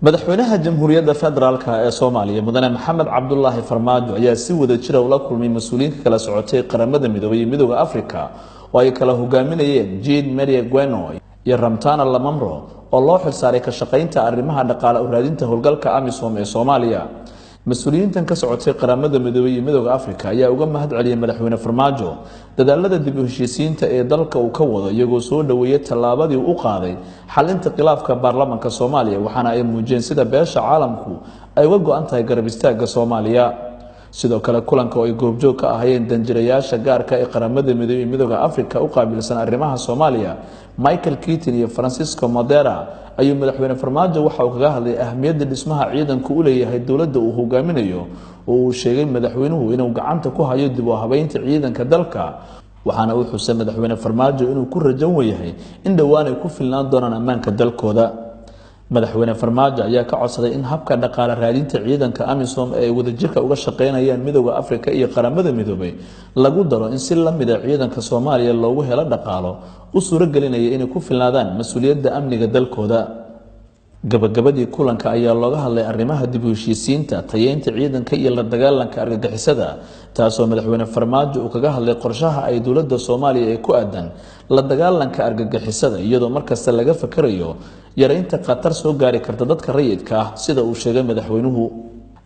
madaxweynaha jamhuuriyadda federaalka ee Soomaaliya mudane Maxamed Cabdullaahi Farmaajo ayaa si wada jir ah ula kulmay mas'uuliyiinta kala socotay qaramada midoobay iyo midowga Afrika oo ay kala hogaaminayeen Jean Marie Gueno iyo Ramtana Lamamro oo loo xilsaaray ka shaqaynta arrimaha dhaqaale u raadinta howlgalka AMISOM ee Soomaaliya. mas'uuliyiintan ka socotay qaramada midoobay iyo midowga Afrika ayaa uga mahad celiyay madaxweyne Farmaajo dadaalada dib u heshiisiinta ee dalka uu ka wado iyagoo soo dhaweeyay tallaabadii uu qaaday xalinta khilaafka baarlamaanka Soomaaliya waxaana ay muujiyeen sida beesha caalamku ay uga go'an tahay garab istaagga Soomaaliya. sidoo kale kulanka oo ay goobjoog ka ahaayeen danjirayaasha gaarka ee qaramada midoobay iyo midowga Afrika u qaabilsan arrimaha Soomaaliya Michael Keaton iyo Francisco Madera ayuu madaxweyne Farmaajo waxa uu kaga hadlay ahmiyadda dhismaha ciidanku u leeyahay dawladda uu hogaaminayo oo uu sheegay madaxweynuhu inuu gacanta ku hayo dib u habeynta ciidanka dalka waxaana uu xusay madaxweyne Farmaajo inuu ku rajan yahay in dhawaan ay ku filnaan doonaan ammaanka dalkooda. madaxweyne Farmaajo ayaa ka codsaday in habka dhaqaale raadinta ciidanka AMISOM ee wadajirka uga shaqeynayaan midowga Afrika iyo qaramada midoobay lagu daro in si la mid ah ciidanka Soomaaliya loogu helo dhaqaalo u suuragelinaya inay ku filnaadaan mas'uuliyadda amniga dalkooda. gabagabadii kulanka ayaa looga hadlay arrimaha dib u heshiisiinta tayeynta ciidanka iyo la dagaalanka argagixisada taasoo madaxweyne Farmaajo uu kaga hadlay qorshaha ay dawladda Soomaaliya ee ku aadan la dagaalanka argagixisada iyadoo markasta laga fakarayo yareynta khatar soo gaari karta dadka rayidka ah sida uu sheegay madaxweynuhu.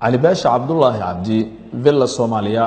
Cali Baasha Cabdullaahi Cabdi Villa Soomaaliya.